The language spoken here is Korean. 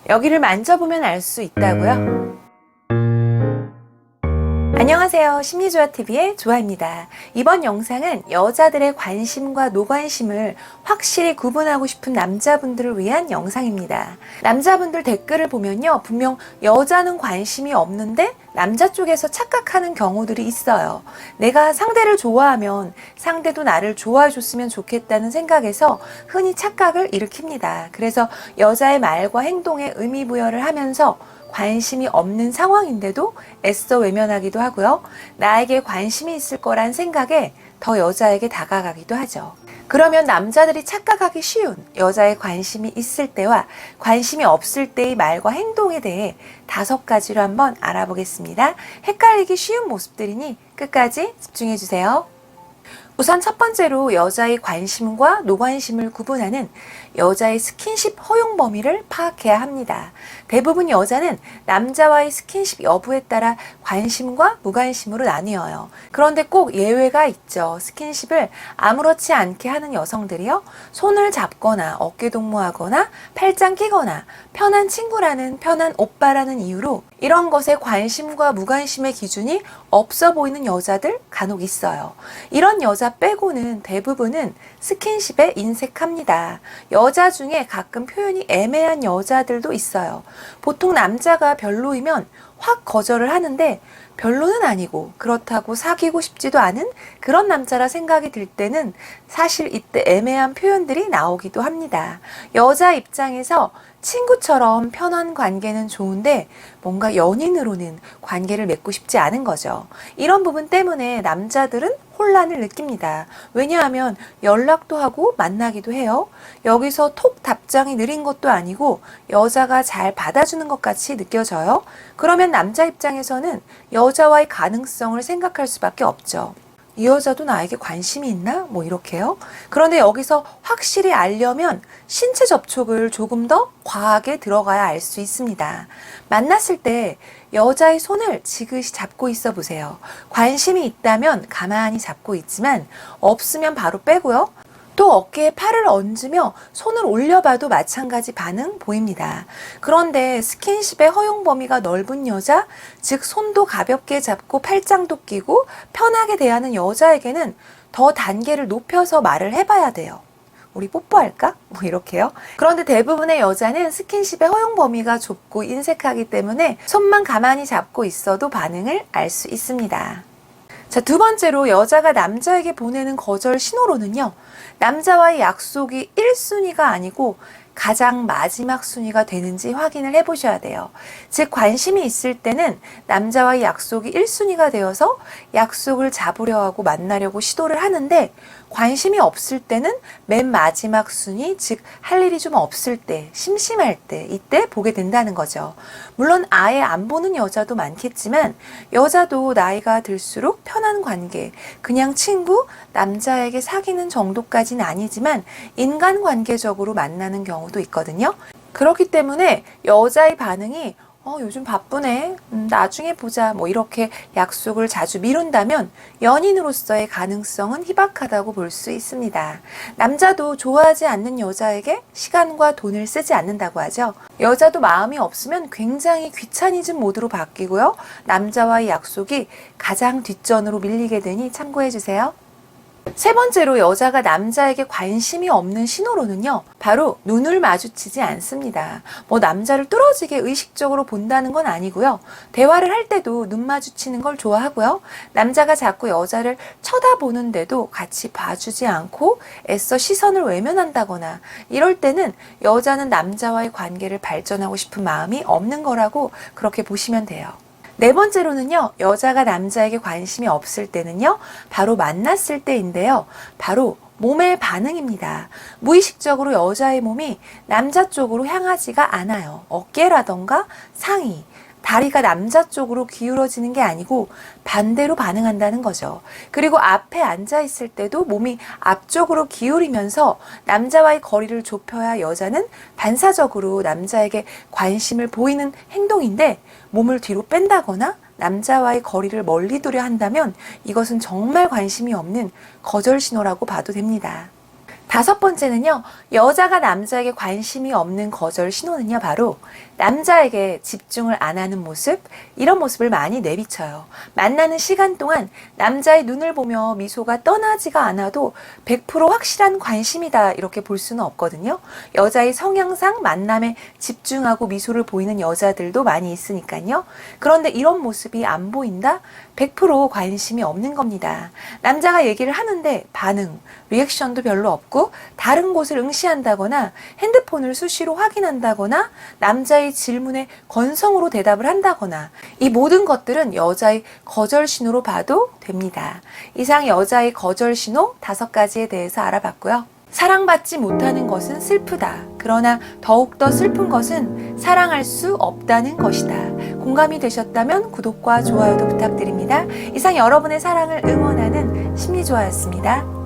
여기를 만져보면 알 수 있다고요? 안녕하세요. 심리조화TV의 조아입니다. 이번 영상은 여자들의 관심과 노관심을 확실히 구분하고 싶은 남자분들을 위한 영상입니다. 남자분들 댓글을 보면요, 분명 여자는 관심이 없는데 남자 쪽에서 착각하는 경우들이 있어요. 내가 상대를 좋아하면 상대도 나를 좋아해줬으면 좋겠다는 생각에서 흔히 착각을 일으킵니다. 그래서 여자의 말과 행동에 의미부여를 하면서 관심이 없는 상황인데도 애써 외면하기도 하고요. 나에게 관심이 있을 거란 생각에 더 여자에게 다가가기도 하죠. 그러면 남자들이 착각하기 쉬운 여자의 관심이 있을 때와 관심이 없을 때의 말과 행동에 대해 5가지로 한번 알아보겠습니다. 헷갈리기 쉬운 모습들이니 끝까지 집중해 주세요. 우선 첫 번째로 여자의 관심과 노관심을 구분하는 여자의 스킨십 허용 범위를 파악해야 합니다. 대부분 여자는 남자와의 스킨십 여부에 따라 관심과 무관심으로 나뉘어요. 그런데 꼭 예외가 있죠. 스킨십을 아무렇지 않게 하는 여성들이요, 손을 잡거나 어깨 동무하거나 팔짱 끼거나 편한 친구라는, 편한 오빠라는 이유로 이런 것에 관심과 무관심의 기준이 없어 보이는 여자들 간혹 있어요. 이런 여자 빼고는 대부분은 스킨십에 인색합니다. 여자 중에 가끔 표현이 애매한 여자들도 있어요. 보통 남자가 별로이면 확 거절을 하는데 별로는 아니고 그렇다고 사귀고 싶지도 않은 그런 남자라 생각이 들 때는 사실 이때 애매한 표현들이 나오기도 합니다. 여자 입장에서 친구처럼 편한 관계는 좋은데 뭔가 연인으로는 관계를 맺고 싶지 않은 거죠. 이런 부분 때문에 남자들은 혼란을 느낍니다. 왜냐하면 연락도 하고 만나기도 해요. 여기서 톡 답장이 느린 것도 아니고 여자가 잘 받아주는 것 같이 느껴져요. 그러면 남자 입장에서는 여자와의 가능성을 생각할 수밖에 없죠. 이 여자도 나에게 관심이 있나? 뭐 이렇게요. 그런데 여기서 확실히 알려면 신체 접촉을 조금 더 과하게 들어가야 알 수 있습니다. 만났을 때 여자의 손을 지그시 잡고 있어 보세요. 관심이 있다면 가만히 잡고 있지만 없으면 바로 빼고요. 또 어깨에 팔을 얹으며 손을 올려봐도 마찬가지 반응 보입니다. 그런데 스킨십의 허용 범위가 넓은 여자, 즉 손도 가볍게 잡고 팔짱도 끼고 편하게 대하는 여자에게는 더 단계를 높여서 말을 해봐야 돼요. 우리 뽀뽀할까? 뭐 이렇게요. 그런데 대부분의 여자는 스킨십의 허용 범위가 좁고 인색하기 때문에 손만 가만히 잡고 있어도 반응을 알 수 있습니다. 자, 두 번째로 여자가 남자에게 보내는 거절 신호로는요, 남자와의 약속이 1순위가 아니고 가장 마지막 순위가 되는지 확인을 해보셔야 돼요. 즉, 관심이 있을 때는 남자와의 약속이 1순위가 되어서 약속을 잡으려 하고 만나려고 시도를 하는데, 관심이 없을 때는 맨 마지막 순위, 즉 할 일이 좀 없을 때, 심심할 때, 이때 보게 된다는 거죠. 물론 아예 안 보는 여자도 많겠지만 여자도 나이가 들수록 편한 관계, 그냥 친구, 남자에게 사귀는 정도까지는 아니지만 인간관계적으로 만나는 경우도 있거든요. 그렇기 때문에 여자의 반응이 요즘 바쁘네, 나중에 보자, 뭐 이렇게 약속을 자주 미룬다면 연인으로서의 가능성은 희박하다고 볼 수 있습니다. 남자도 좋아하지 않는 여자에게 시간과 돈을 쓰지 않는다고 하죠. 여자도 마음이 없으면 굉장히 귀차니즘 모드로 바뀌고요. 남자와의 약속이 가장 뒷전으로 밀리게 되니 참고해 주세요. 세 번째로 여자가 남자에게 관심이 없는 신호로는요, 바로 눈을 마주치지 않습니다. 뭐 남자를 뚫어지게 의식적으로 본다는 건 아니고요. 대화를 할 때도 눈 마주치는 걸 좋아하고요. 남자가 자꾸 여자를 쳐다보는데도 같이 봐주지 않고 애써 시선을 외면한다거나 이럴 때는 여자는 남자와의 관계를 발전하고 싶은 마음이 없는 거라고 그렇게 보시면 돼요. 네 번째로는요, 여자가 남자에게 관심이 없을 때는요, 바로 만났을 때인데요. 바로 몸의 반응입니다. 무의식적으로 여자의 몸이 남자 쪽으로 향하지가 않아요. 어깨라던가 상의, 다리가 남자 쪽으로 기울어지는 게 아니고 반대로 반응한다는 거죠. 그리고 앞에 앉아 있을 때도 몸이 앞쪽으로 기울이면서 남자와의 거리를 좁혀야 여자는 반사적으로 남자에게 관심을 보이는 행동인데, 몸을 뒤로 뺀다거나 남자와의 거리를 멀리 두려 한다면 이것은 정말 관심이 없는 거절 신호라고 봐도 됩니다. 다섯 번째는요, 여자가 남자에게 관심이 없는 거절 신호는요, 바로 남자에게 집중을 안 하는 모습, 이런 모습을 많이 내비쳐요. 만나는 시간 동안 남자의 눈을 보며 미소가 떠나지가 않아도 100% 확실한 관심이다, 이렇게 볼 수는 없거든요. 여자의 성향상 만남에 집중하고 미소를 보이는 여자들도 많이 있으니까요. 그런데 이런 모습이 안 보인다? 100% 관심이 없는 겁니다. 남자가 얘기를 하는데 반응, 리액션도 별로 없고 다른 곳을 응시한다거나 핸드폰을 수시로 확인한다거나 남자의 질문에 건성으로 대답을 한다거나, 이 모든 것들은 여자의 거절 신호로 봐도 됩니다. 이상 여자의 거절 신호 5가지에 대해서 알아봤고요. 사랑받지 못하는 것은 슬프다. 그러나 더욱더 슬픈 것은 사랑할 수 없다는 것이다. 공감이 되셨다면 구독과 좋아요도 부탁드립니다. 이상 여러분의 사랑을 응원하는 심리조화였습니다.